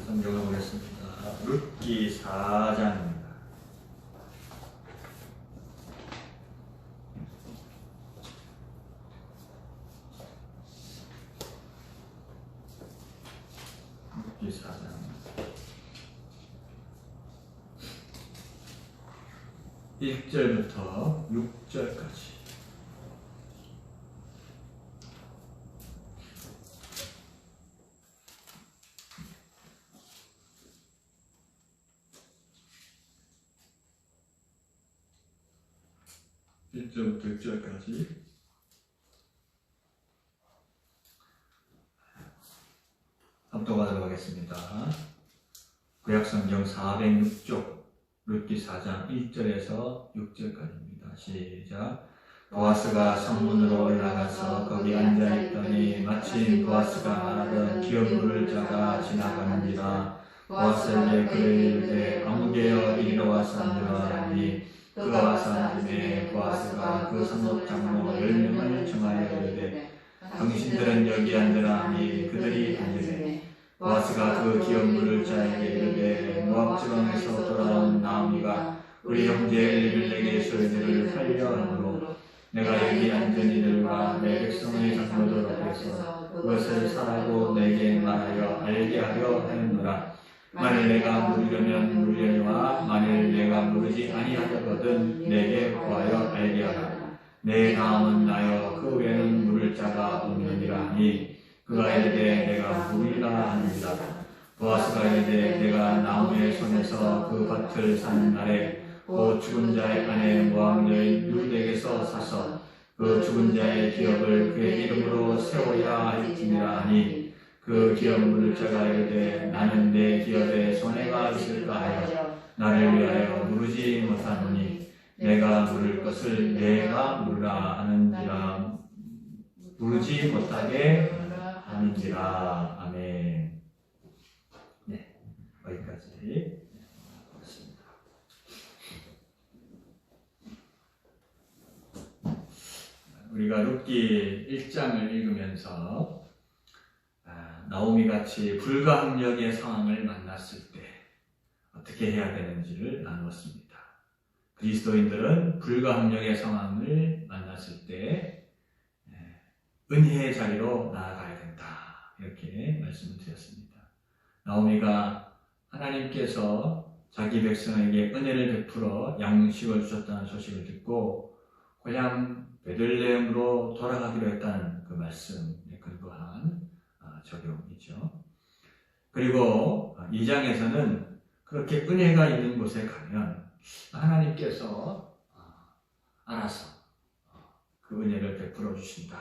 성경을 보겠습니다. 룻기 4장입니다. 룻기 4장 1절부터 6절까지. 일절부터 6절까지. 합독하도록 하겠습니다. 구약성경 406쪽 룻기 4장 1절에서 6절까지입니다. 시작. 보아스가 성문으로 올라가서 거기 앉아있더니 마침 보아스가 말하던 기업물을 자가 지나가는지라. 보아스에게 그를 이르되 아무개여 이리로 와서 앉으라 하니 그가 와서 앉음에 보아스가 그 성읍 장로 10명을 청하여 이르되 당신들은 여기 앉으라 하니 그들이 앉으되 보아스가 그 기업물을 자에게 이르되 모압 지방에서 돌아온 나오미가 우리 형제 엘리멜렉의 소유들을 팔려 하므로 내가 여기 앉은 이들과 내 백성의 장로들 앞에서 그것을 사라고 내게 말하여 알게 하려 하였노라. 만일 내가 물으려면 물으려니와 만일 내가 물으지 아니하려거든 내게 구하여 알게 하라. 내 다음은 나여 그 외에는 물을 자가 없느니라 하니 그가 이르되 내가 물으리라 하느니라. 보아스가 이르되 내가 나무의 손에서 그 밭을 사는 날에 그 죽은 자의 아내 모압 여인 룻에게서 사서 그 죽은 자의 기업을 그의 이름으로 세워야 할지니라 하니 그 기업 물을 자가 이르되 나는 내 기업에 손해가 있을까 하여 나를 위하여 물으지 못하노니 내가 물을 것을 내가 물으라 하는지라. 물으지 못하게 하는지라. 아멘. 네, 여기까지 하겠습니다. 우리가 룻기 1장을 읽으면서 나오미 같이 불가항력의 상황을 만났을 때 어떻게 해야 되는지를 나누었습니다. 그리스도인들은 불가항력의 상황을 만났을 때 은혜의 자리로 나아가야 된다. 이렇게 말씀을 드렸습니다. 나오미가 하나님께서 자기 백성에게 은혜를 베풀어 양식을 주셨다는 소식을 듣고 고향 베들레헴으로 돌아가기로 했다는 그 말씀에 근거한 적용이죠. 그리고 2장에서는 그렇게 은혜가 있는 곳에 가면 하나님께서 알아서 그 은혜를 베풀어 주신다.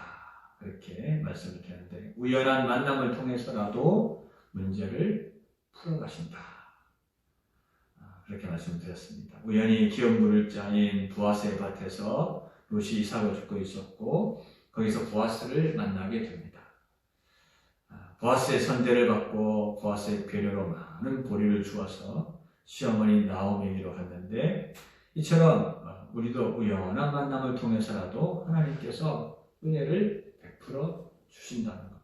그렇게 말씀을 드렸는데 우연한 만남을 통해서라도 문제를 풀어가신다. 그렇게 말씀을 드렸습니다. 우연히 기업 물을 자인 보아스의 밭에서 룻이 이삭을 줍고 있었고 거기서 보아스를 만나게 됩니다. 보아스의 선대를 받고 보아스의 배려로 많은 보리를 주어서 시어머니 나오미로 갔는데 이처럼 우리도 우연한 만남을 통해서라도 하나님께서 은혜를 베풀어 주신다는 겁니다.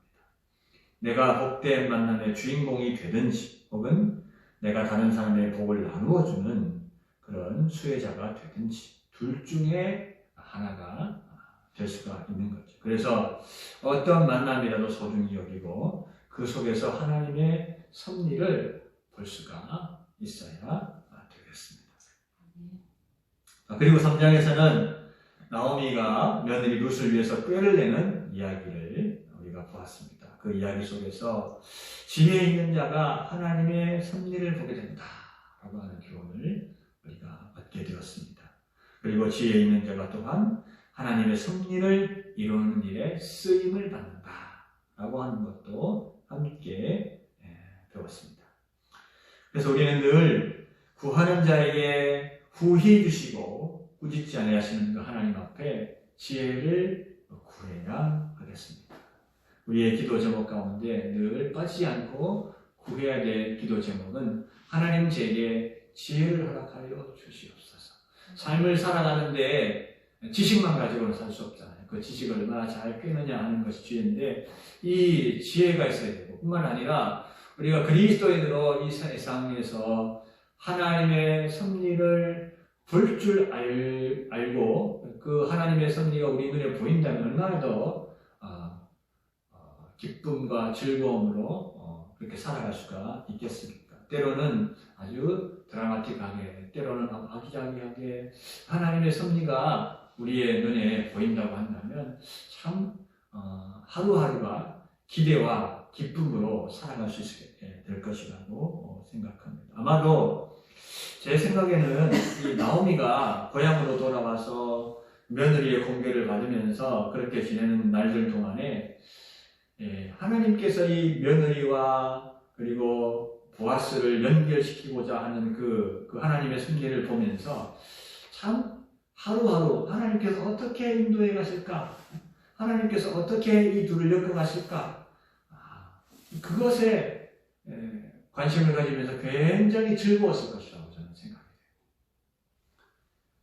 내가 복된 만남의 주인공이 되든지 혹은 내가 다른 사람의 복을 나누어 주는 그런 수혜자가 되든지 둘 중에 하나가 될 수가 있는 거죠. 그래서 어떤 만남이라도 소중히 여기고 그 속에서 하나님의 섭리를 볼 수가 있어야 되겠습니다. 그리고 3장에서는 나오미가 며느리 룻을 위해서 꾀를 내는 이야기를 우리가 보았습니다. 그 이야기 속에서 지혜 있는 자가 하나님의 섭리를 보게 된다라고 하는 교훈을 우리가 얻게 되었습니다. 그리고 지혜 있는 자가 또한 하나님의 섭리를 이루는 일에 쓰임을 받는다라고 하는 것도 함께 배웠습니다. 그래서 우리는 늘 구하는 자에게 후히 주시고 꾸짖지 아니하시는 그 하나님 앞에 지혜를 구해야 하겠습니다. 우리의 기도 제목 가운데 늘 빠지지 않고 구해야 될 기도 제목은 하나님 제게 지혜를 허락하여 주시옵소서. 삶을 살아가는데 지식만 가지고는 살 수 없잖아요. 그 지식을 얼마나 잘 꿰느냐 하는 것이 지혜인데 이 지혜가 있어야 되고 뿐만 아니라 우리가 그리스도인으로 이 세상에서 하나님의 섭리를 볼 줄 알고 그 하나님의 섭리가 우리 눈에 보인다면 얼마나 더 기쁨과 즐거움으로 그렇게 살아갈 수가 있겠습니까? 때로는 아주 드라마틱하게, 때로는 아기자기하게 하나님의 섭리가 우리의 눈에 보인다고 한다면 참 하루하루가 기대와 기쁨으로 살아갈 수 있게 될 것이라고 생각합니다. 아마도 제 생각에는 이 나오미가 고향으로 돌아와서 며느리의 공개를 받으면서 그렇게 지내는 날들 동안에 하나님께서 이 며느리와 그리고 보아스를 연결시키고자 하는 그 하나님의 섭리를 보면서 참 하루하루 하나님께서 어떻게 인도해 가실까? 하나님께서 어떻게 이 둘을 엮어 가실까? 그것에 관심을 가지면서 굉장히 즐거웠을 것이라고 저는 생각해요.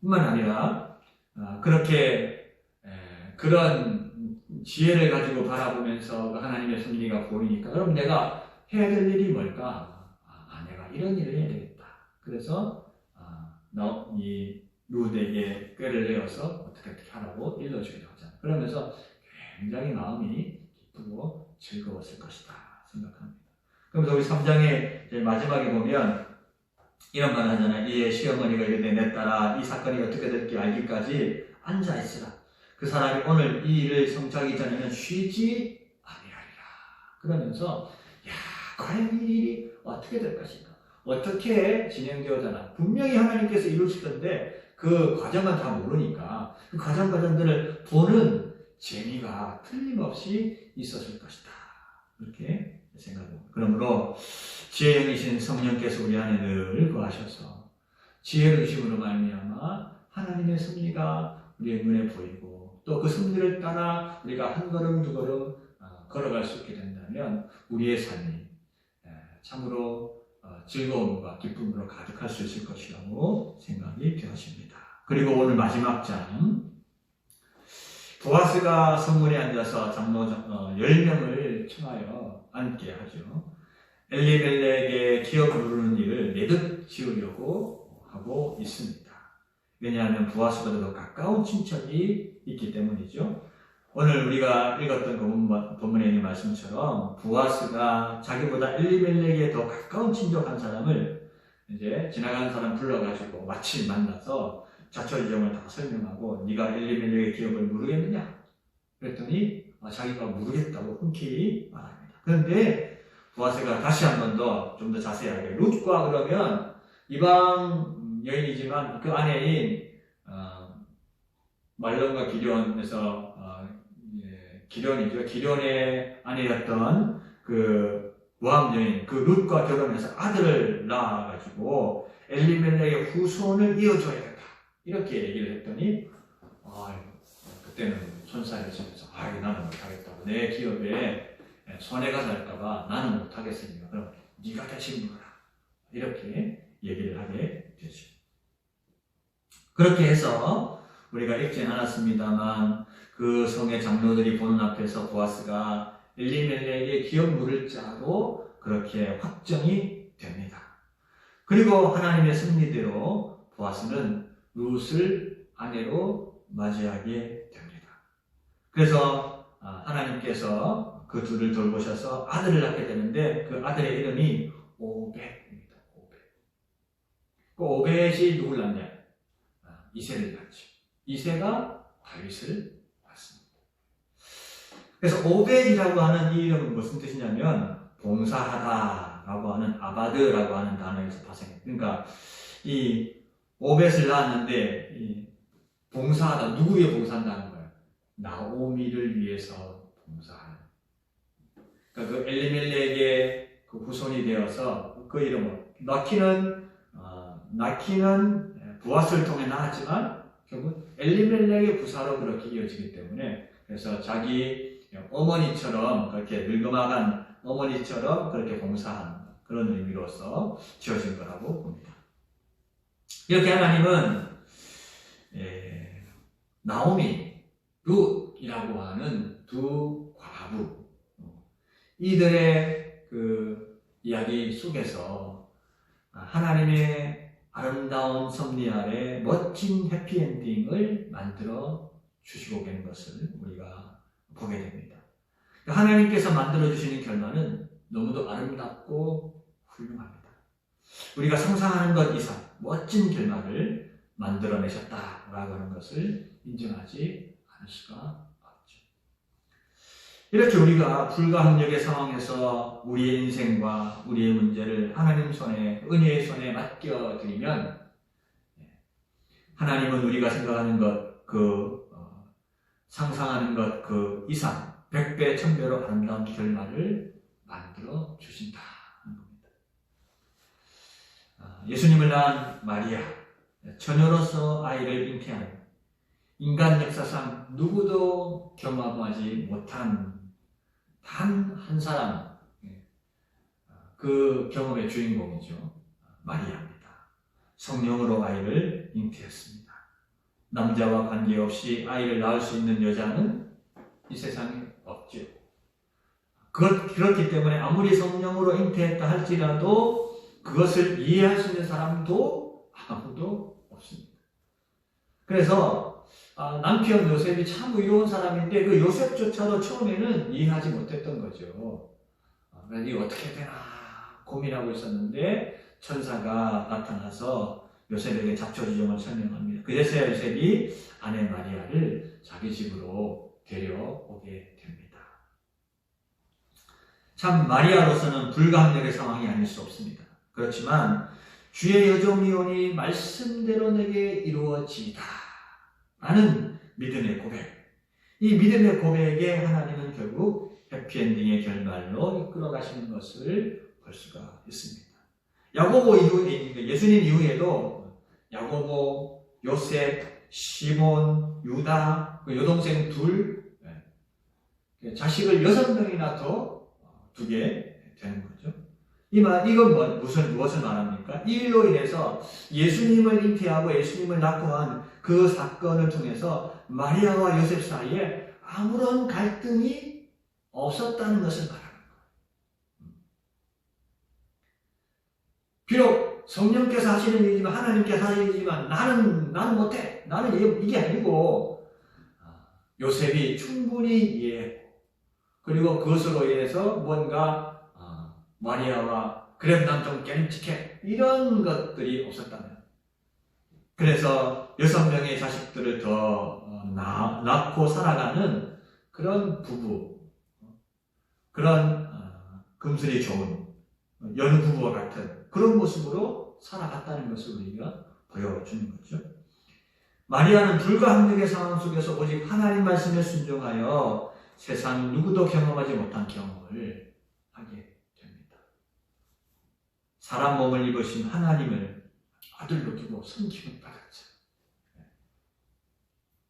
뿐만 아니라 그렇게 그런 지혜를 가지고 바라보면서 하나님의 섭리가 보이니까 그럼 내가 해야 될 일이 뭘까? 내가 이런 일을 해야 되겠다. 그래서 이 루드에게 꾀를 내어서 어떻게 하라고 일러주기로 하잖아요. 그러면서 굉장히 마음이 기쁘고 즐거웠을 것이다 생각합니다. 그러면서 우리 3장의 마지막에 보면 이런 말 하잖아요. 이에 시어머니가 이르되 내 딸아 이 사건이 어떻게 될지 알기까지 앉아있으라. 그 사람이 오늘 이 일을 성취하기 전에는 쉬지 아니하리라. 그러면서 과연 이 일이 어떻게 될 것인가? 어떻게 진행되어져나? 분명히 하나님께서 이루실 건데 그 과정은 다 모르니까 그 과정들을 보는 재미가 틀림없이 있었을 것이다. 이렇게 생각합니다. 그러므로 지혜형이신 성령께서 우리 안에 늘 거하셔서 지혜를 주심으로 말미암아 하나님의 섭리가 우리의 눈에 보이고 또 그 섭리를 따라 우리가 한 걸음 두 걸음 걸어갈 수 있게 된다면 우리의 삶이 참으로 즐거움과 기쁨으로 가득할 수 있을 것이라고 생각이 되어집니다. 그리고 오늘 마지막 장 보아스가 성문에 앉아서 장로 10명을 청하여 앉게 하죠. 엘리멜렉의 기업을 누르는 일을 내듯 지으려고 하고 있습니다. 왜냐하면 보아스보다 더 가까운 친척이 있기 때문이죠. 오늘 우리가 읽었던 그 본문에 있는 말씀처럼 보아스가 자기보다 엘리멜렉에 더 가까운 친족 한 사람을 이제 지나가는 사람 불러가지고 마침 만나서 자초지종을 다 설명하고 네가 엘리멜렉의 기업을 모르겠느냐? 그랬더니 자기가 모르겠다고 흔쾌히 말합니다. 그런데 보아스가 다시 한 번 더 좀 더 자세하게 룻과 그러면 이방 여인이지만 그 아내인 말론과 기련에서 기련이죠. 기련의 아내였던 그 모함 여인 그 룻과 결혼해서 아들을 낳아가지고 엘리멜렉의 후손을 이어줘야겠다. 이렇게 얘기를 했더니 그때는 손사래치면서 나는 못하겠다고 내 기업에 손해가 날까봐 나는 못하겠으니까 그럼 네가 대신 물어라. 이렇게 얘기를 하게 되죠. 그렇게 해서 우리가 읽지는 않았습니다만 그 성의 장로들이 보는 앞에서 보아스가 엘리멜렉의 기업 물을 자로 그렇게 확정이 됩니다. 그리고 하나님의 섭리대로 보아스는 룻을 아내로 맞이하게 됩니다. 그래서 하나님께서 그 둘을 돌보셔서 아들을 낳게 되는데 그 아들의 이름이 오벳입니다. 그 오벳이 누굴 낳냐? 이새를 낳죠. 이새가 다윗을 낳습니다. 그래서 오벳이라고 하는 이 이름은 무슨 뜻이냐면 봉사하다라고 하는 아바드라고 하는 단어에서 파생해요. 그러니까 이 오벳을 낳았는데 이 봉사하다 누구 위해 봉사한다는 거예요? 나오미를 위해서 봉사하는. 그러니까 그 엘리멜렉의 그 후손이 되어서 그 이름을 낳기는 보아스를 통해 낳았지만 결국 엘리멜렉의 부사로 그렇게 이어지기 때문에 그래서 자기 어머니처럼 그렇게 늙어나간 어머니처럼 그렇게 봉사하는 그런 의미로서 지어진 거라고 봅니다. 이렇게 하나님은 나오미, 룻이라고 하는 두 과부 이들의 그 이야기 속에서 하나님의 아름다운 섭리 아래 멋진 해피엔딩을 만들어 주시고 계는 것을 우리가 보게 됩니다. 하나님께서 만들어주시는 결말은 너무도 아름답고 훌륭합니다. 우리가 상상하는 것 이상 멋진 결말을 만들어내셨다라고 하는 것을 인정하지 않을 수가 없죠. 이렇게 우리가 불가항력의 상황에서 우리의 인생과 우리의 문제를 하나님 손에, 은혜의 손에 맡겨드리면 하나님은 우리가 생각하는 것, 상상하는 것 그 이상 100배, 1000배로 아름다운 결말을 만들어 주신다는 겁니다. 예수님을 낳은 마리아, 처녀로서 아이를 잉태한 인간 역사상 누구도 경험하지 못한 단 한 사람, 그 경험의 주인공이죠. 마리아입니다. 성령으로 아이를 잉태했습니다. 남자와 관계없이 아이를 낳을 수 있는 여자는 이 세상에 없죠. 그렇기 때문에 아무리 성령으로 잉태했다 할지라도 그것을 이해할 수 있는 사람도 아무도 없습니다. 그래서 남편 요셉이 참 의로운 사람인데 그 요셉조차도 처음에는 이해하지 못했던 거죠. 이거 어떻게 되나 고민하고 있었는데 천사가 나타나서 요셉에게 잡초지종을 설명합니다. 그래서 요셉이 아내 마리아를 자기 집으로 데려오게 됩니다. 참 마리아로서는 불가항력의 상황이 아닐 수 없습니다. 그렇지만 주의 여종이오니 말씀대로 내게 이루어지이다 라는 믿음의 고백, 이 믿음의 고백에 하나님은 결국 해피엔딩의 결말로 이끌어 가시는 것을 볼 수가 있습니다. 야고보 이후에, 예수님 이후에도 야고보, 요셉, 시몬, 유다, 그 여동생 둘, 자식을 6명이나 더 두게 되는 거죠. 이건 무엇을 말합니까? 이 일로 인해서 예수님을 잉태하고 예수님을 낳고 한 그 사건을 통해서 마리아와 요셉 사이에 아무런 갈등이 없었다는 것을 말합니다. 비록 성령께서 하시는 일이지만 하나님께서 하시는 일이지만 나는 못해. 나는 이게 아니고 요셉이 충분히 이해했고 그리고 그것으로 인해서 뭔가 마리아와 그래 난 좀 깨름직해 이런 것들이 없었다면 그래서 6명의 자식들을 더 낳고 살아가는 그런 부부 그런 금슬이 좋은 여느 부부와 같은 그런 모습으로 살아갔다는 것을 우리가 보여주는 거죠. 마리아는 불가항력의 상황 속에서 오직 하나님 말씀에 순종하여 세상 누구도 경험하지 못한 경험을 하게 됩니다. 사람 몸을 입으신 하나님을 아들로 두고 섬김을 받았죠.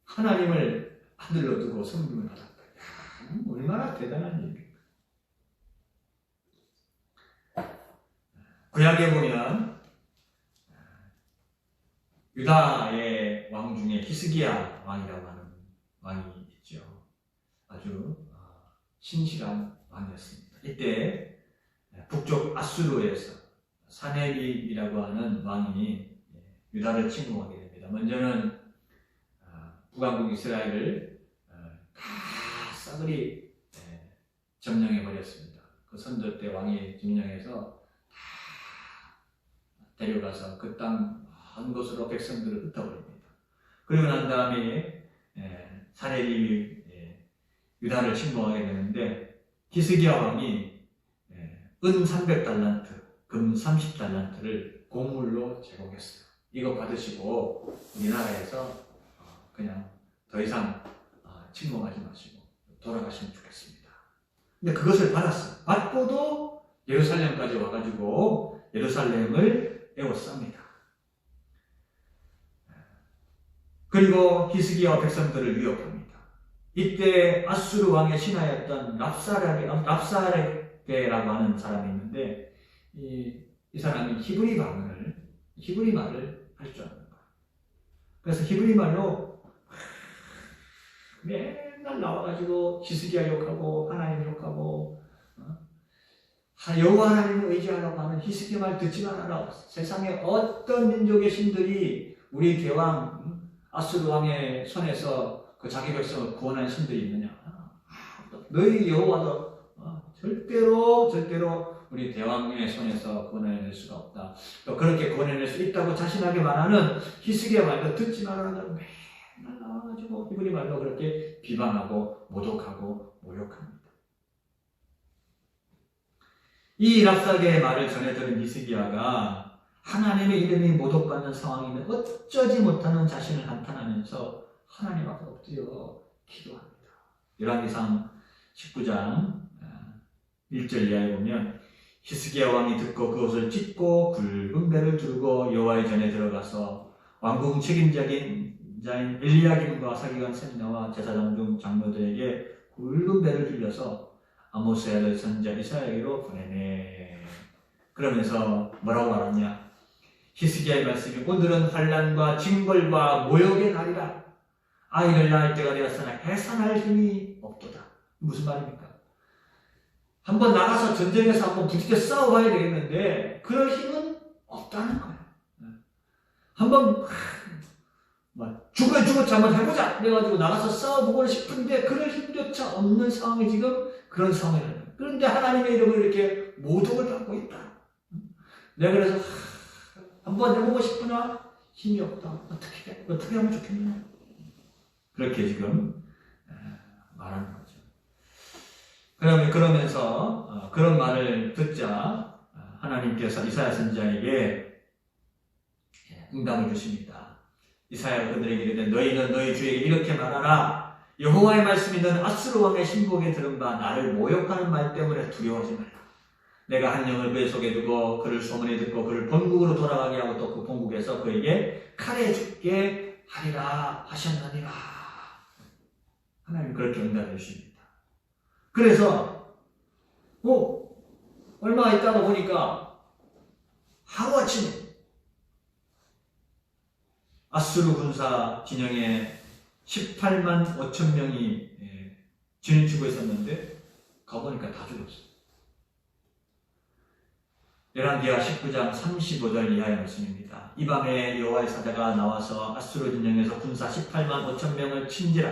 하나님을 아들로 두고 섬김을 받았다. 얼마나 대단한 일입니까? 구약에 보면 유다의 왕 중에 히스기야 왕이라고 하는 왕이 있죠. 아주 신실한 왕이었습니다. 이때 북쪽 아수르에서 사네립이라고 하는 왕이 유다를 침공하게 됩니다. 먼저는 북왕국 이스라엘을 다 싸그리 점령해 버렸습니다. 그 선조 때 왕이 점령해서 다 데려가서 그 땅 한 곳으로 백성들을 흩어버립니다. 그리고 난 다음에 사네립이 유다를 침공하게 되는데 히스기야 왕이 은 300달란트, 금 30달란트를 공물로 제공했어요. 이거 받으시고 우리나라에서 그냥 더 이상 침공하지 마시고 돌아가시면 좋겠습니다. 근데 그것을 받았어요. 받고도 예루살렘까지 와가지고 예루살렘을 에워쌉니다. 그리고 히스기야와 백성들을 위협합니다. 이때 아수르 왕의 신하였던 랍사레게라고 하는 사람이 있는데 이 사람이 히브리 말을 할 줄 아는 거예요. 그래서 히브리 말로 맨날 나와가지고 히스기야 욕하고 하나님 욕하고 여호와 하나님을 의지하라고 하는 히스기야 말 듣지 말아라. 세상에 어떤 민족의 신들이 우리 대왕 아수르 왕의 손에서 그 자기 백성을 구원한 신들이 있느냐? 너희 여호와도 절대로 우리 대왕의 손에서 구원해낼 수가 없다. 또 그렇게 구원해낼 수 있다고 자신하게 말하는 히스기야 말도 듣지 말아라. 맨날 나와가지고 이분이 말로 그렇게 비방하고 모독하고 모욕합니다. 이 랍사게의 말을 전해 들은 히스기야가 하나님의 이름이 모독받는 상황이면 어쩌지 못하는 자신을 한탄하면서 하나님 앞에 엎드려 기도합니다. 열왕기상 19장 1절 이하에 보면 히스기야 왕이 듣고 그것을 찢고 굵은 배를 두르고 여호와의 전에 들어가서 왕궁 책임자인 엘리야김과 사기관 셈나와 제사장 중 장로들에게 굵은 배를 빌려서 아모스의 아들 선지자 이사야에게로 보내네. 그러면서 뭐라고 말하냐? 히스기야의 말씀이 오늘은 환난과 징벌과 모욕의 날이라. 아이를 낳을 때가 되었으나 해산할 힘이 없도다. 무슨 말입니까? 한번 나가서 전쟁에서 한번 부딪혀 싸워봐야 되겠는데 그럴 힘은 없다는 거예요. 한번 죽으면 죽었지 한번 해보자 그래가지고 나가서 싸워보고 싶은데 그럴 힘조차 없는 상황이 지금 그런 상황이에요. 그런데 하나님의 이름을 이렇게 모독을 받고 있다. 내가 그래서 한번 해보고 싶으나 힘이 없다. 어떻게 하면 좋겠냐. 그렇게 지금 말하는 거죠. 그러면서 그런 말을 듣자 하나님께서 이사야 선지자에게 응답을 주십니다. 이사야가 그들에게 이르되 너희는 너희 주에게 이렇게 말하라. 여호와의 말씀이 너는 아수르 왕의 신복에 들은 바 나를 모욕하는 말 때문에 두려워하지 말라. 내가 한 영을 그의 속에 두고 그를 소문에 듣고 그를 본국으로 돌아가게 하고 또 그 본국에서 그에게 칼에 죽게 하리라 하셨느니라. 하나님 그렇게 응답해 주십니다. 그래서 얼마 있다가 보니까 하루아침에 아수르 군사 진영에 18만 5천 명이 진치고 있었는데 가보니까 다 죽었어요. 열왕기하 19장 35절 이하의 말씀입니다. 이 밤에 여호와의 사자가 나와서 아수르 진영에서 군사 18만 5천 명을 친지라.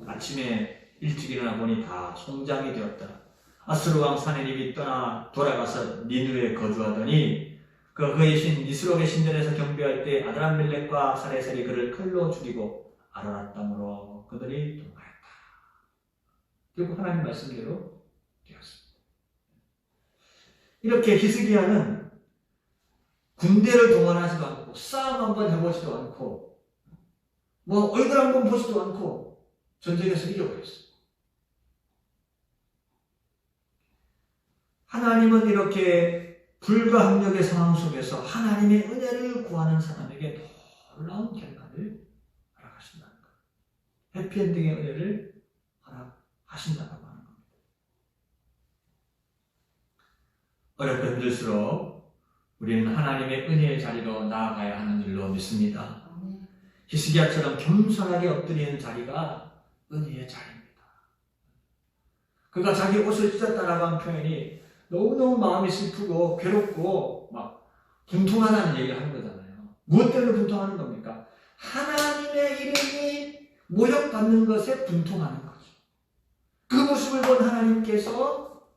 아침에 일찍 일어나 보니 다 송장이 되었다. 아수르 왕 사네립이 떠나 돌아가서 니누에 거주하더니 그의 신 니스록의 신전에서 경배할 때 아드람멜렉과 사레셀이 그를 칼로 죽이고 아라랏 땅으로 그들이 도망하였다. 결국 하나님 말씀대로 되었습니다. 이렇게 히스기야는 군대를 동원하지도 않고 싸움 한번 해보지도 않고 얼굴 한번 보지도 않고 전쟁에서 이겨버렸어요. 하나님은 이렇게 불가항력의 상황 속에서 하나님의 은혜를 구하는 사람에게 놀라운 결과를 허락하신다는 거예요. 해피엔딩의 은혜를 허락하신다고 하는 겁니다. 어렵고 힘들수록 우리는 하나님의 은혜의 자리로 나아가야 하는 줄로 믿습니다. 히스기야처럼 겸손하게 엎드리는 자리가 은혜의 자리입니다. 그가 자기 옷을 찢었다라고 한 표현이 너무너무 마음이 슬프고 괴롭고 막 분통하다는 얘기를 하는 거잖아요. 무엇 때문에 분통하는 겁니까? 하나님의 이름이 모욕받는 것에 분통하는 거죠. 그 모습을 본 하나님께서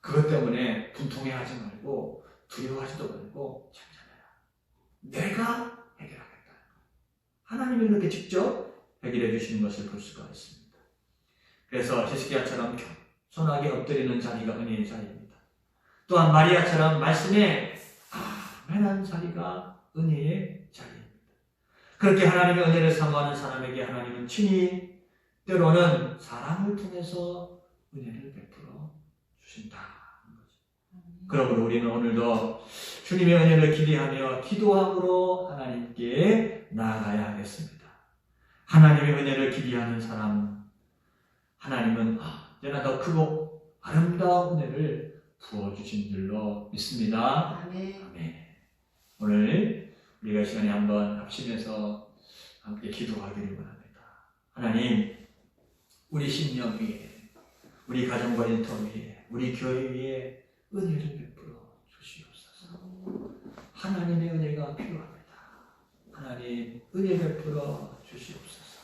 그것 때문에 분통해하지 말고 두려워하지도 말고 괜찮아요. 내가 해결하겠다. 하나님이 이렇게 직접 해결해 주시는 것을 볼 수가 있습니다. 그래서 히스기야처럼 손하게 엎드리는 자리가 은혜의 자리입니다. 또한 마리아처럼 말씀에 아멘한 자리가 은혜의 자리입니다. 그렇게 하나님의 은혜를 사모하는 사람에게 하나님은 친히 때로는 사랑을 통해서 은혜를 베풀어 주신다. 그러므로 우리는 오늘도 주님의 은혜를 기대하며 기도함으로 하나님께 나아가야 하겠습니다. 하나님의 은혜를 기대하는 사람, 하나님은 언제나 더 크고 아름다운 은혜를 부어주신 줄로 믿습니다. 아멘. 아멘. 오늘 우리가 시간에 한번 합심해서 함께 기도하기를 원합니다. 하나님, 우리 심령 위에, 우리 가정과 인터 위에, 우리 교회 위에 은혜를 베풀어 주시옵소서. 하나님의 은혜가 필요합니다. 하나님 은혜 베풀어 주시옵소서.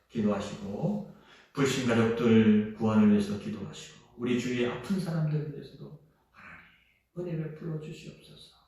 기도하시고 불신 가족들 구원을 위해서 기도하시고 우리 주위에 아픈 사람들을 위해서도 하나님 은혜 베풀어 주시옵소서.